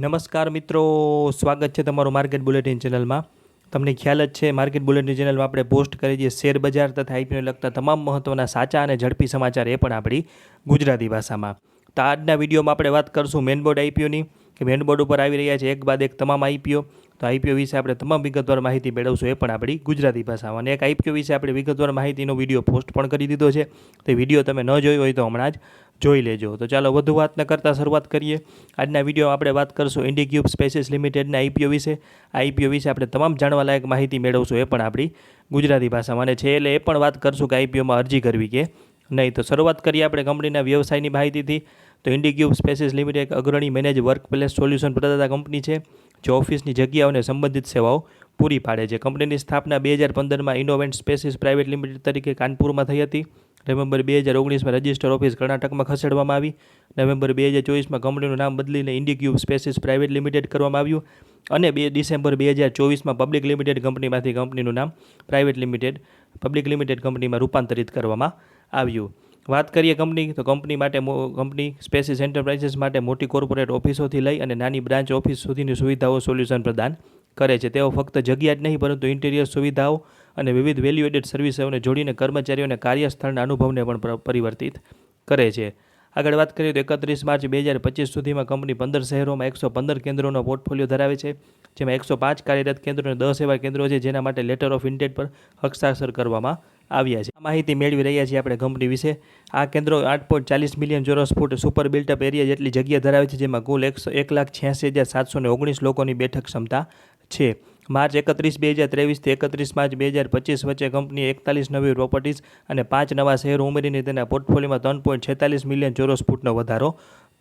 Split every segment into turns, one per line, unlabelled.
નમસ્કાર મિત્રો, સ્વાગત છે તમારું માર્કેટ બુલેટિન ચેનલમાં. તમને ખ્યાલ જ છે, માર્કેટ બુલેટિન ચેનલમાં આપણે પોસ્ટ કરી દઈએ શેર બજાર તથા આઈપીઓને લગતા તમામ મહત્ત્વના સાચા અને ઝડપી સમાચાર, એ પણ આપણી ગુજરાતી ભાષામાં. તો આજના વિડીયોમાં આપણે વાત કરશું મેનબોર્ડ આઈપીઓની, કે મેનબોર્ડ ઉપર આવી રહ્યા છે એક બાદ એક તમામ આઈપીઓ. તો આઈપીઓ વિશે આપણે તમામ વિગતવાર માહિતી મેળવશું, એ પણ આપણી ગુજરાતી ભાષામાં. અને એક આઈપીઓ વિશે આપણે વિગતવાર માહિતીનો વિડીયો પોસ્ટ પણ કરી દીધો છે. તે વિડીયો તમે ન જોયો હોય તો હમણાં જ જોઈ લેજો. તો ચાલો વધુ વાત ન કરતાં શરૂઆત કરીએ. આજના વિડીયો આપણે વાત કરશું ઇન્ડિક્યુબ સ્પેસિસ લિમિટેડના આઈપીઓ વિશે. આઈપીઓ વિશે આપણે તમામ જાણવા લાયક માહિતી મેળવશું, એ પણ આપણી ગુજરાતી ભાષામાં. અને છેલ્લે એ પણ વાત કરશું કે આઈપીઓમાં અરજી કરવી કે નહીં. તો શરૂઆત કરીએ આપણે કંપનીના વ્યવસાયની માહિતીથી. તો ઇન્ડિક્યુબ સ્પેસિસ લિમિટેડ એક અગ્રણી મેનેજ વર્ક પ્લેસ સોલ્યુશન પ્રદાતા કંપની છે, જે ઓફિસની જગ્યાઓને સંબંધિત સેવાઓ પૂરી પાડે છે. કંપનીની સ્થાપના 2015માં ઇનોવેન્ટ સ્પેસિસ પ્રાઇવેટ લિમિટેડ તરીકે કાનપુરમાં થઈ હતી. નવેમ્બર 2019માં રજિસ્ટર ઓફિસ કર્ણાટકમાં ખસેડવામાં આવી. નવેમ્બર 2024માં કંપનીનું નામ બદલીને ઇન્ડિક્યુબ સ્પેસિસ પ્રાઇવેટ લિમિટેડ કરવામાં આવ્યું. અને ડિસેમ્બર 2024માં પબ્લિક લિમિટેડ કંપનીમાંથી કંપનીનું નામ પ્રાઇવેટ લિમિટેડ પબ્લિક લિમિટેડ કંપનીમાં રૂપાંતરિત કરવામાં આવ્યું. વાત કરીએ કંપની, તો કંપની માટે કંપની સ્પેસિસ એન્ટરપ્રાઇઝીસ માટે મોટી કોર્પોરેટ ઓફિસોથી લઈ અને નાની બ્રાન્ચ ઓફિસ સુધીની સુવિધાઓ સોલ્યુશન પ્રદાન કરે છે. તેઓ ફક્ત જગ્યા જ નહીં, પરંતુ ઇન્ટિરિયર સુવિધાઓ અને વિવિધ વેલ્યુ એડેડ સર્વિસોને જોડીને કર્મચારીઓને કાર્યસ્થળના અનુભવને પણ પરિવર્તિત કરે છે. આગળ વાત કરીએ તો 31 માર્ચ 2025 સુધીમાં કંપની 15 શહેરોમાં 115 કેન્દ્રોનો પોર્ટફોલિયો ધરાવે છે, જેમાં 105 કાર્યરત કેન્દ્રો અને 10 એવા કેન્દ્રો છે જેના માટે લેટર ઓફ ઇન્ટેન્ટ પર હસ્તાક્ષર કરવામાં આવ્યા છે. આ માહિતી મેળવી રહ્યા છીએ આપણે કંપની વિશે. આ કેન્દ્રો 8.40 મિલિયન ચોરસ ફૂટ સુપર બિલ્ટઅપ એરિયા જેટલી જગ્યા ધરાવે છે, જેમાં કુલ 1,86,719 લોકોની બેઠક ક્ષમતા છે. માર્ચ 31, 2023થી 31 માર્ચ 2025 વચ્ચે કંપનીએ 41 નવી પ્રોપર્ટીઝ અને 5 નવા શહેરો ઉમેરીને તેના પોર્ટફોલિયોમાં 3.46 મિલિયન ચોરસ ફૂટનો વધારો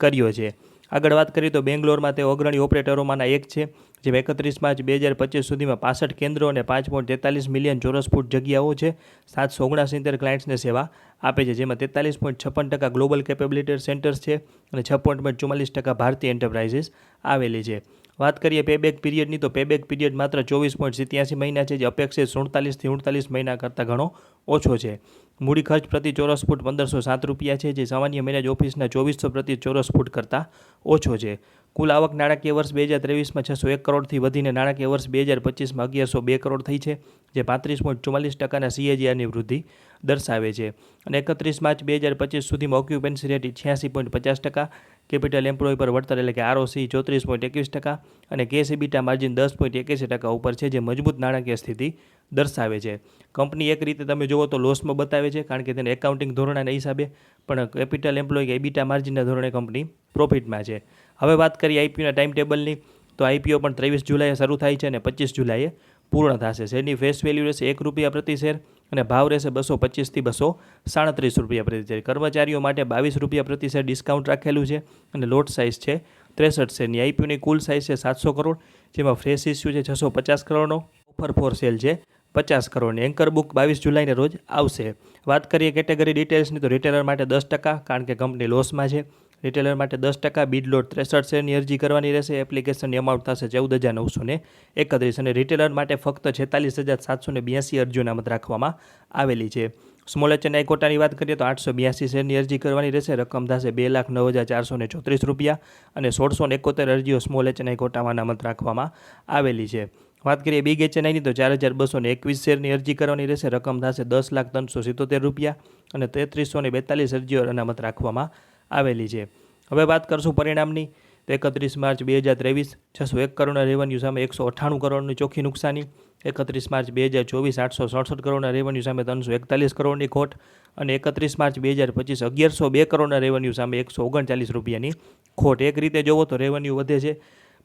કર્યો છે. આગળ વાત કરીએ તો બેંગ્લોરમાં તેઓ અગ્રણી ઓપરેટરોમાંના એક છે, જેમાં 31 માર્ચ 2025 સુધીમાં 65 કેન્દ્રો અને 5.43 મિલિયન ચોરસ ફૂટ જગ્યાઓ છે. 779 ક્લાયન્ટ્સને સેવા આપે છે, જેમાં 43.56% ગ્લોબલ કેપેબિલિટી સેન્ટર્સ છે અને 6.44% ભારતીય એન્ટરપ્રાઇઝીસ આવેલી છે. વાત કરીએ પેબેક પીરિયડની, તો પેબેક પીરિયડ માત્ર 24.87 મહિના છે, જે અપેક્ષિત 47થી 48 મહિના કરતાં ઘણો ઓછો છે. મૂડી ખર્ચ પ્રતિ ચોરસ ફૂટ 1507 રૂપિયા છે, જે સામાન્ય મેનેજ ઓફિસના 2400 પ્રતિ ચોરસ ફૂટ કરતાં ઓછો છે. કુલ આવક નાણાકીય વર્ષ 2023માં 601 કરોડથી વધીને નાણાકીય વર્ષ 2025માં 1102 કરોડ થઈ છે, જે 35.44%ના CAGRની વૃદ્ધિ દર્શાવે છે. અને 31 માર્ચ 2025 સુધીમાં ઓક્યુપન્સી રેટ 86.50%, કેપિટલ એમ્પ્લોય પર વળતર એટલે કે ROC 34.21% અને કેશ ઇબીટા માર્જિન 10.81% ઉપર છે, જે મજબૂત નાણાકીય સ્થિતિ દર્શાવે છે. કંપની એક રીતે તમે જુઓ તો લોસમાં બતાવે છે, કારણ કે તેને એકાઉન્ટિંગ ધોરણના હિસાબે, પણ કેપિટલ એમ્પ્લોય કે ઇબીટા માર્જિનના ધોરણે કંપની પ્રોફિટમાં છે. હવે વાત કરીએ આઈપીઓના ટાઈમ ટેબલની, તો આઈપીઓ પણ 23 જુલાઈએ શરૂ થાય છે અને 25 જુલાઈએ પૂર્ણ થશે. શેરની ફેસ વેલ્યુ રહેશે ₹1 પ્રતિ શેર અને ભાવ રહેશે 225થી 237 રૂપિયા પ્રતિ શેર. કર્મચારીઓ માટે ₹22 પ્રતિ શેર ડિસ્કાઉન્ટ રાખેલું છે અને લોટ સાઇઝ છે 63 શેરની. આઈપીઓની કુલ સાઇઝ છે 700 કરોડ, જેમાં ફ્રેશ ઇસ્યુ છે 650 કરોડનો, ઓફર ફોર સેલ છે 50 કરોડની. એન્કર બુક 22 જુલાઈને રોજ આવશે. વાત કરીએ કેટેગરી ડિટેલ્સની, તો રિટેલર માટે 10%, કારણ કે કંપની લોસમાં છે. રિટેલર માટે 10%, બીડ લોટ 63 શેરની અરજી કરવાની રહેશે. એપ્લિકેશનની અમાઉન્ટ થશે 14,931 અને રિટેલર માટે ફક્ત 46,782 અરજીઓ નામત રાખવામાં આવેલી છે. સ્મોલ એચએનઆઈ કોટાની વાત કરીએ તો 882 શેરની અરજી કરવાની રહેશે. રકમ થશે ₹2,09,434 અને 1671 અરજીઓ સ્મોલ એચએનઆઈ કોટામાં નામત રાખવામાં આવેલી છે. વાત કરીએ બિગ એચએનઆઈની, તો 4,221 શેરની અરજી કરવાની રહેશે. રકમ થશે ₹10,377 અને 3342 અરજીઓ અનામત રાખવામાં આવેલી છે. હવે વાત કરશું પરિણામની, તો 31 માર્ચ 2023 601 કરોડના રેવન્યુ સામે 198 કરોડની ચોખ્ખી નુકસાની. 31 માર્ચ 2024 867 કરોડના રેવન્યુ સામે 341 કરોડની ખોટ. અને 31 માર્ચ 2025 1102 કરોડના રેવન્યુ સામે ₹139ની ખોટ. એક રીતે જોવો તો રેવન્યુ વધે છે,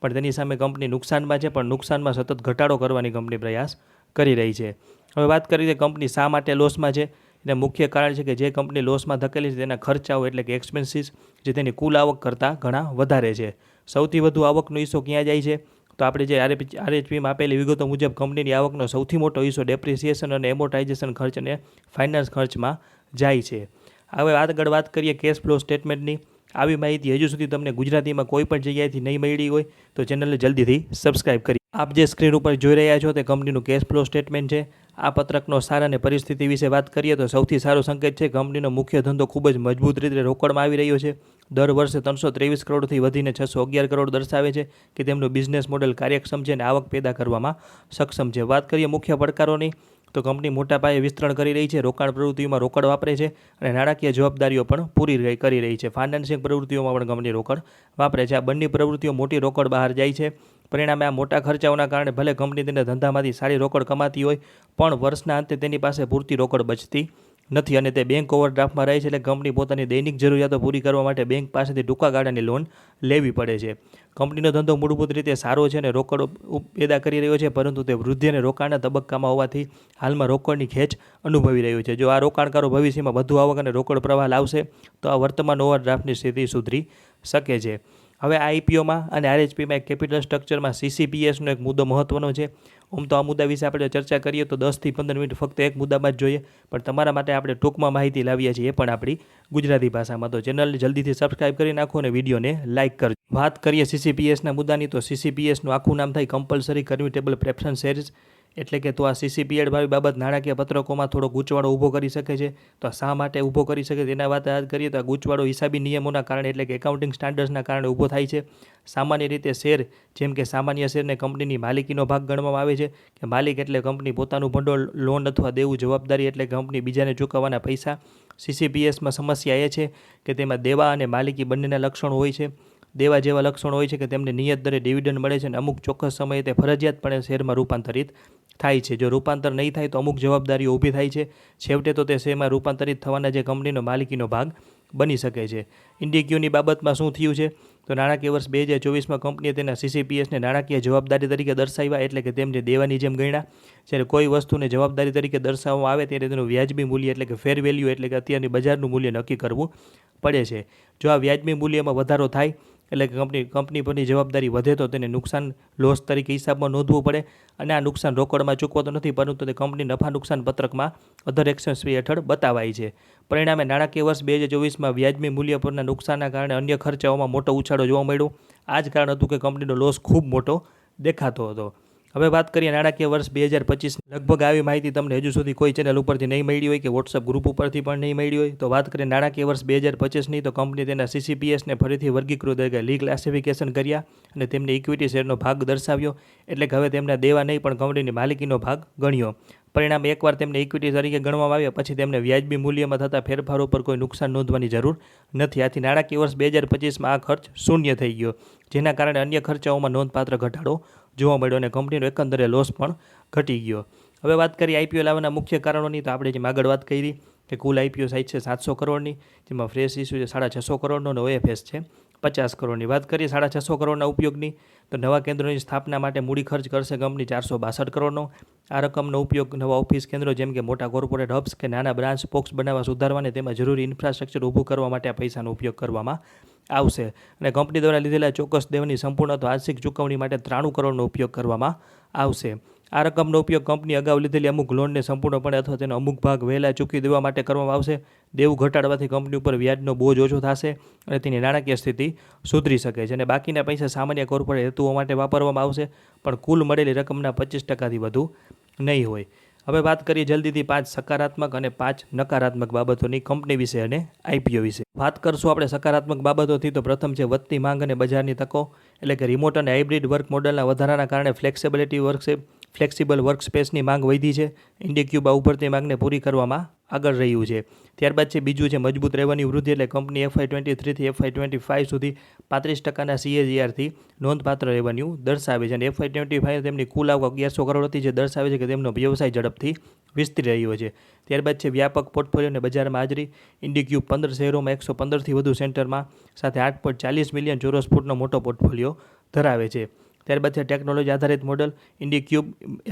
પણ તેની સામે કંપની નુકસાનમાં છે, પણ નુકસાનમાં સતત ઘટાડો કરવાની કંપની પ્રયાસ કરી રહી છે. હવે વાત કરીએ કંપની શા માટે લોસમાં છે. એના મુખ્ય કારણ છે કે જે કંપની લોસમાં ધકેલી છે તેના ખર્ચાઓ એટલે કે એક્સપેન્સીસ, જે તેની કુલ આવક કરતાં ઘણા વધારે છે. સૌથી વધુ આવકનો હિસ્સો ક્યાં જાય છે, તો આપણે જે આરએચપીમાં આપેલી વિગતો મુજબ કંપનીની આવકનો સૌથી મોટો હિસ્સો ડેપ્રિસિએશન અને એમોર્ટાઇઝેશન ખર્ચ અને ફાઇનાન્સ ખર્ચમાં જાય છે. હવે આગળ વાત કરીએ કેશ ફ્લો સ્ટેટમેન્ટની. આવી માહિતી હજુ સુધી તમને ગુજરાતીમાં કોઈ પણ જગ્યાએથી નહીં મળી હોય તો ચેનલને જલ્દીથી સબસ્ક્રાઇબ કરી. આપ જે સ્ક્રીન ઉપર જોઈ રહ્યા છો તે કંપનીનું કેશ ફ્લો સ્ટેટમેન્ટ છે. આ પત્રકનો સાર અને પરિસ્થિતિ વિશે વાત કરીએ તો સૌથી સારો સંકેત છે કંપનીનો મુખ્ય ધંધો ખૂબ જ મજબૂત રીતે રોકડમાં આવી રહ્યો છે. દર વર્ષે 323 કરોડથી વધીને 611 કરોડ દર્શાવે છે કે તેમનું બિઝનેસ મોડેલ કાર્યક્ષમ છે અને આવક પેદા કરવામાં સક્ષમ છે. વાત કરીએ મુખ્ય પડકારોની તો કંપની મોટા પાયે વિસ્તરણ કરી રહી છે, રોકાણ પ્રવૃત્તિઓમાં રોકડ વાપરે છે અને નાણાકીય જવાબદારીઓ પણ પૂરી કરી રહી છે. ફાઇનાન્સિંગ પ્રવૃત્તિઓમાં પણ કંપની રોકડ વાપરે છે. આ બંને પ્રવૃત્તિઓ મોટી રોકડ બહાર જાય છે. પરિણામે આ મોટા ખર્ચાઓના કારણે ભલે કંપની તેના ધંધામાંથી સારી રોકડ કમાતી હોય પણ વર્ષના અંતે તેની પાસે પૂરતી રોકડ બચતી નથી અને તે બેંક ઓવરડ્રાફ્ટમાં રહે છે. એટલે કંપની પોતાની દૈનિક જરૂરિયાતો પૂરી કરવા માટે બેંક પાસેથી ટૂંકા ગાળાની લોન લેવી પડે છે. કંપનીનો ધંધો મૂળભૂત રીતે સારો છે અને રોકડ પેદા કરી રહ્યો છે, પરંતુ તે વૃદ્ધિ અને રોકાણના તબક્કામાં હોવાથી હાલમાં રોકડની ખેંચ અનુભવી રહ્યું છે. જો આ રોકાણકારો ભવિષ્યમાં વધુ આવક અને રોકડ પ્રવાહ લાવશે તો આ વર્તમાન ઓવરડ્રાફ્ટની સ્થિતિ સુધરી શકે છે. હવે આઈપીઓમાં અને આરએચપીમાં એક કેપિટલ સ્ટ્રક્ચરમાં સીસીપીએસનો એક મુદ્દો મહત્વનો છે. તો આ મુદ્દા વિશે આપણે ચર્ચા કરીએ તો 10થી 15 મિનિટ ફક્ત એક મુદ્દામાં જ જોઈએ, પણ તમારા માટે આપણે ટૂંકમાં માહિતી લાવીએ છીએ, એ પણ આપણી ગુજરાતી ભાષામાં. તો ચેનલને જલ્દીથી સબસ્ક્રાઇબ કરી નાખો અને વિડીયોને લાઇક કરજો. વાત કરીએ સીસીપીએસના મુદ્દાની તો સીસીપીએસનું આખું નામ થાય કમ્પલસરી કન્વર્ટેબલ પ્રેફરન્સ શેર્સ, એટલે કે તો આ સીસીપીએસ બાબત નાણાકીય પત્રકોમાં થોડો ગૂંચવાડો ઊભો કરી શકે છે. તો શા માટે ઊભો કરી શકે તેના વાત કરીએ તો આ ગૂંચવાડો હિસાબી નિયમોના કારણે એટલે કે એકાઉન્ટિંગ સ્ટાન્ડર્ડ્સના કારણે ઊભો થાય છે. સામાન્ય રીતે શેર જેમ કે સામાન્ય શેરને કંપનીની માલિકીનો ભાગ ગણવામાં આવે છે કે માલિક એટલે કંપની પોતાનું ભંડોળ, લોન અથવા દેવું, જવાબદારી એટલે કંપની બીજાને ચૂકવવાના પૈસા. સીસીપીએસમાં સમસ્યા એ છે કે તેમાં દેવા અને માલિકી બંનેના લક્ષણો હોય છે. દેવા જેવા લક્ષણો હોય છે કે તેમને નિયત દરે ડિવિડન્ડ મળે છે અને અમુક ચોક્કસ સમયે તે ફરજિયાતપણે શેરમાં રૂપાંતરિત થાય છે. જો રૂપાંતર નહીં થાય તો અમુક જવાબદારીઓ ઊભી થાય છે. છેવટે તો તે શેરમાં રૂપાંતરિત થવાના જે કંપનીનો માલિકીનો ભાગ બની શકે છે. ઇન્ડિક્યુની બાબતમાં શું થયું છે તો નાણાકીય વર્ષ 2024માં કંપનીએ તેના સીસીપીએસને નાણાકીય જવાબદારી તરીકે દર્શાવ્યા, એટલે કે તેમને દેવાની જેમ ગણ્યા. જ્યારે કોઈ વસ્તુને જવાબદારી તરીકે દર્શાવવામાં આવે ત્યારે તેનું વ્યાજબી મૂલ્ય એટલે કે ફેર વેલ્યુ એટલે કે અત્યારની બજારનું મૂલ્ય નક્કી કરવું પડે છે. જો આ વ્યાજબી મૂલ્યમાં વધારો થાય એટલે કે કંપની પરની જવાબદારી વધે તો તેને નુકસાન લોસ તરીકે હિસાબમાં નોંધવું પડે અને આ નુકસાન રોકડમાં ચૂકવતો નથી, પરંતુ તે કંપની નફા નુકસાન પત્રકમાં અધર એક્સપેન્સ હેઠળ બતાવાય છે. પરિણામે નાણાકીય વર્ષ 2024માં વ્યાજબી મૂલ્ય પરના નુકસાનના કારણે અન્ય ખર્ચાઓમાં મોટો ઉછાળો જોવા મળ્યો. આ જ કારણ હતું કે કંપનીનો લોસ ખૂબ મોટો દેખાતો હતો. હવે વાત કરીએ નાણાકીય વર્ષ 2025. લગભગ આવી માહિતી તમને હજુ સુધી કોઈ ચેનલ ઉપરથી નહીં મળી હોય કે વોટ્સઅપ ગ્રુપ ઉપરથી પણ નહીં મળી હોય. તો વાત કરીએ નાણાકીય વર્ષ 2025ની તો કંપની તેના સીસીપીએસને ફરીથી વર્ગીકૃત એટલે રીક્લાસિફિકેશન કર્યા અને તેમને ઇક્વિટી શેરનો ભાગ દર્શાવ્યો, એટલે કે હવે તેમના દેવા નહીં પણ કંપનીની માલિકીનો ભાગ ગણ્યો. પરિણામે એકવાર તેમને ઇક્વિટી તરીકે ગણવામાં આવ્યા પછી તેમને વ્યાજબી મૂલ્યમાં થતા ફેરફારો પર કોઈ નુકસાન નોંધવાની જરૂર નથી. આથી નાણાકીય વર્ષ 2025માં આ ખર્ચ શૂન્ય થઈ ગયો, જેના કારણે અન્ય ખર્ચાઓમાં નોંધપાત્ર ઘટાડો જોવા મળ્યો અને કંપનીનો એકંદરે લોસ પણ ઘટી ગયો. હવે વાત કરીએ આઈપીઓ લાવવાના મુખ્ય કારણોની તો આપણે જેમ આગળ વાત કરી કે કુલ આઈપીઓ સાઇઝ છે 700 કરોડની, જેમાં ફ્રેશ ઇસ્યુ છે 650 કરોડનો અને ઓએફએસ છે 50 કરોડની. વાત કરીએ 650 કરોડના ઉપયોગની તો નવા કેન્દ્રોની સ્થાપના માટે મૂડી ખર્ચ કરશે કંપની 462 કરોડનો. આ રકમનો ઉપયોગ નવા ઓફિસ કેન્દ્રો જેમ કે મોટા કોર્પોરેટ હબ્સ કે નાના બ્રાન્ચ બોક્સ બનાવવા, સુધારવાને તેમાં જરૂરી ઇન્ફ્રાસ્ટ્રક્ચર ઊભું કરવા માટે આ પૈસાનો ઉપયોગ કરવામાં આવશે અને કંપની દ્વારા લીધેલા ચોક્કસ દેવાની સંપૂર્ણ અથવા આંશિક ચૂકવણી માટે 93 કરોડનો ઉપયોગ કરવામાં આવશે. આ રકમનો ઉપયોગ કંપની અગાઉ લીધેલી અમુક લોનને સંપૂર્ણપણે અથવા તેનો અમુક ભાગ વહેલા ચૂકવી દેવા માટે કરવામાં આવશે. દેવું ઘટાડવાથી કંપની ઉપર વ્યાજનો બોજ ઓછો થશે અને તેની નાણાકીય સ્થિતિ સુધરી શકે છે અને બાકીના પૈસા સામાન્ય કોર્પોરેટ હેતુઓ માટે વાપરવામાં આવશે, પણ કુલ મળેલી રકમના 25%થી વધુ નહીં હોય. હવે વાત કરીએ જલ્દીથી 5 સકારાત્મક અને 5 નકારાત્મક બાબતોની કંપની વિશે અને આઈપીઓ વિશે. વાત કરશું આપણે સકારાત્મક બાબતોથી તો પ્રથમ છે વધતી માંગ અને બજારની તકો, એટલે કે રિમોટ અને હાઇબ્રિડ વર્ક મોડલના વધારાના કારણે ફ્લેક્સિબલ વર્કસ્પેસની માંગ વધી છે. ઇન્ડિક્યુબ આ ઉભરતી માંગને પૂરી કરવામાં આગળ રહ્યું છે. ત્યારબાદ છે બીજું છે મજબૂત રેવન્યુ વૃદ્ધિ, એટલે કંપની FY23થી FY25 સુધી 35%ના CAGRથી નોંધપાત્ર રેવન્યુ દર્શાવે છે અને FY25 તેમની કુલ આવક 1100 કરોડ હતી, જે દર્શાવે છે કે તેમનો વ્યવસાય ઝડપથી વિસ્તરી રહ્યો છે. ત્યારબાદ છે વ્યાપક પોર્ટફોલિયો અને બજારમાં હાજરી. ઇન્ડિક્યુબ 15 શહેરોમાં 115થી વધુ સેન્ટરમાં સાથે 8.40 મિલિયન ચોરસ ફૂટનો મોટો પોર્ટફોલિયો ધરાવે છે. ત્યારબાદ છે ટેકનોલોજી આધારિત મોડલ. ઇન્ડિક્યુબ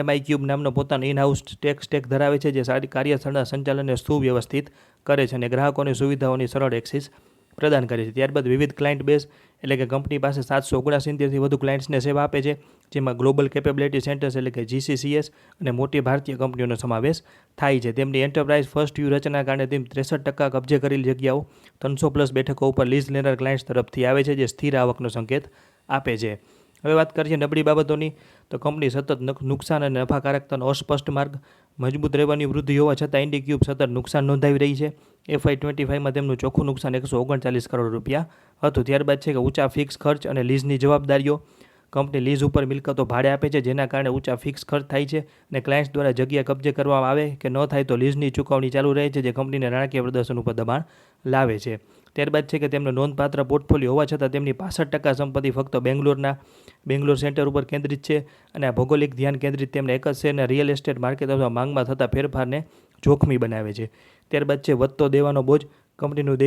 MIક્યુબ નામનો પોતાનો ઇનહાઉસ સ્ટેક ધરાવે છે, જે સારી કાર્યસ્થળના સંચાલનને સુવ્યવસ્થિત કરે છે અને ગ્રાહકોની સુવિધાઓની સરળ એક્સેસ પ્રદાન કરે છે. ત્યારબાદ વિવિધ ક્લાયન્ટ બેઝ, એટલે કે કંપની પાસે 779થી વધુ ક્લાયન્ટ્સને સેવા આપે છે, જેમાં ગ્લોબલ કેપેબિલિટી સેન્ટર્સ એટલે કે GCCS અને મોટી ભારતીય કંપનીઓનો સમાવેશ થાય છે. તેમની એન્ટરપ્રાઇઝ ફર્સ્ટ વ્યૂ રચના કારણે તેમ 63% કબજે કરેલી જગ્યાઓ 300+ બેઠકો ઉપર લીઝ લેનાર ક્લાયન્ટ્સ તરફથી આવે છે, જે સ્થિર આવકનો સંકેત આપે છે. હવે વાત કરીએ નબળી બાબતોની તો કંપની સતત નુકસાન અને નફાકારકતાનો અસ્પષ્ટ માર્ગ, મજબૂત રેવન્યુ વૃદ્ધિ હોવા છતાં ઇન્ડિક્યુબ સતત નુકસાન નોંધાવી રહી છે. FY25માં તેમનું ચોખ્ખું નુકસાન 139 કરોડ રૂપિયા હતું. ત્યારબાદ છે કે ઊંચા ફિક્સ ખર્ચ અને લીઝની જવાબદારીઓ. કંપની લીઝ ઉપર મિલકતો ભાડે આપે છે, જેના કારણે ઊંચા ફિક્સ ખર્ચ થાય છે અને ક્લાયન્ટ્સ દ્વારા જગ્યા કબજે કરવામાં આવે કે ન થાય તો લીઝની ચૂકવણી ચાલુ રહે છે, જે કંપનીને નાણાકીય પ્રદર્શન ઉપર દબાણ લાવે છે. ત્યારબાદ છે કે તેમનો નોંધપાત્ર પોર્ટફોલિયો હોવા છતાં તેમની 65% સંપત્તિ ફક્ત બેંગ્લોર સેન્ટર ઉપર કેન્દ્રિત છે અને આ ભૌગોલિક ધ્યાન કેન્દ્રિત તેમને એક જ શેરના રિયલ એસ્ટેટ માર્કેટ અથવા માંગમાં થતા ફેરફારને જોખમી બનાવે છે. ત્યારબાદ છે વધતો દેવાનો બોજ. કંપનીનું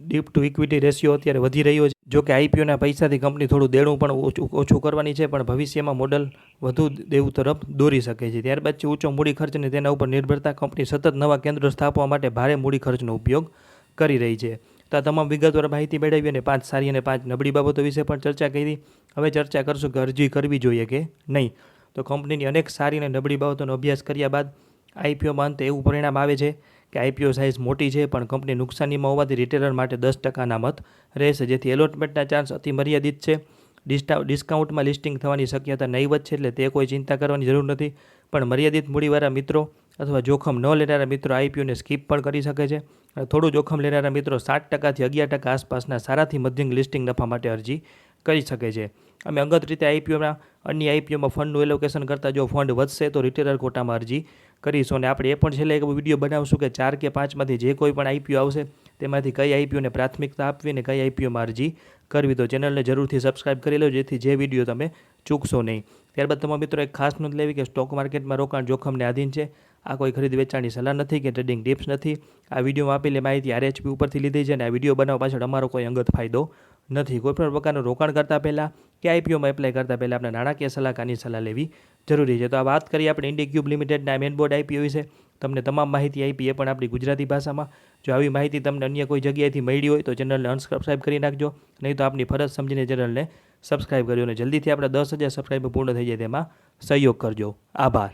ડીપ ટુ ઇક્વિટી રેશિયો અત્યારે વધી રહ્યો છે. જો કે આઈપીઓના પૈસાથી કંપની થોડું દેણું પણ ઓછું કરવાની છે, પણ ભવિષ્યમાં મોડલ વધુ દેવું તરફ દોરી શકે છે. ત્યારબાદ છે ઊંચો મૂડી ખર્ચ અને તેના ઉપર નિર્ભરતા. કંપની સતત નવા કેન્દ્રો સ્થાપવા માટે ભારે મૂડી ખર્ચનો ઉપયોગ કરી રહી છે. તો આ તમામ વિગતવાર માહિતી મેળવી અને 5 સારી અને 5 નબળી બાબતો વિશે પણ ચર્ચા કરી. હવે ચર્ચા કરશું કે અરજી કરવી જોઈએ કે નહીં. તો કંપનીની અનેક સારી અને નબળી બાબતોનો અભ્યાસ કર્યા બાદ આઈપીઓમાં અંતે એવું પરિણામ આવે છે કે આઈપીઓ સાઇઝ મોટી છે, પણ કંપની નુકસાનીમાં હોવાથી રિટેલર માટે 10% મત રહેશે, જેથી એલોટમેન્ટના ચાન્સ અતિ મર્યાદિત છે. ડિસ્કાઉન્ટમાં લિસ્ટિંગ થવાની શક્યતા નહીવત છે, એટલે તે કોઈ ચિંતા કરવાની જરૂર નથી. પણ મર્યાદિત મૂડીવાળા મિત્રો અથવા જોખમ ન લેનારા મિત્રો આઈપીઓને સ્કીપ પણ કરી શકે છે. અને થોડું જોખમ લેનારા મિત્રો 7%થી 11% આસપાસના સારાથી મધ્યમ લિસ્ટિંગ નફા માટે અરજી કરી શકે છે. અમે અંગત રીતે આઈપીઓમાં અન્ય આઈપીઓમાં ફંડનું એલોકેશન કરતાં જો ફંડ વધશે તો રિટેલર કોટામાં અરજી કરીશું. અને આપણે એ પણ છેલ્લે એક વિડીયો બનાવશું કે 4 કે 5માંથી જે કોઈ પણ આઈપીઓ આવશે તેમાંથી કઈ આઈપીઓને પ્રાથમિકતા આપવી અને કઈ આઈપીઓમાં અરજી કરવી. તો ચેનલને જરૂરથી સબસ્ક્રાઇબ કરી લો, જેથી જે વિડીયો તમે ચૂકશો નહીં. ત્યારબાદ તમારા મિત્રો એક ખાસ નોંધ લેવી કે સ્ટોક માર્કેટમાં રોકાણ જોખમને આધીન છે. આ કોઈ ખરીદ વેચાણની સલાહ નથી કે ટ્રેડિંગ ટિપ્સ નથી. આ વિડીયોમાં આપેલી માહિતી RHP ઉપરથી લીધી છે અને આ વિડીયો બનાવવા પાછળ અમારો કોઈ અંગત ફાયદો નથી. કોઈપણ પ્રકારનું રોકાણ કરતાં પહેલાં કે આઈપીઓમાં એપ્લાય કરતાં પહેલાં આપણે નાણાકીય સલાહકારની સલાહ લેવી જરૂરી છે. તો આ વાત કરીએ આપણે ઇન્ડિક્યુબ લિમિટેડના મેઇનબોર્ડ આઈપીઓ વિશે. તમને તમામ માહિતી આપી એ પણ આપણી ગુજરાતી ભાષામાં. જો આવી માહિતી તમને અન્ય કોઈ જગ્યાએથી મળી હોય તો ચેનલને અનસબસ્ક્રાઇબ કરી નાખજો, નહીં તો આપની ફરજ સમજીને ચેનલને સબસ્ક્રાઇબ કરજો અને જલ્દીથી આપણે 10,000 સબસ્ક્રાઇબર પૂર્ણ થઈ જાય તેમાં સહયોગ કરજો. આભાર.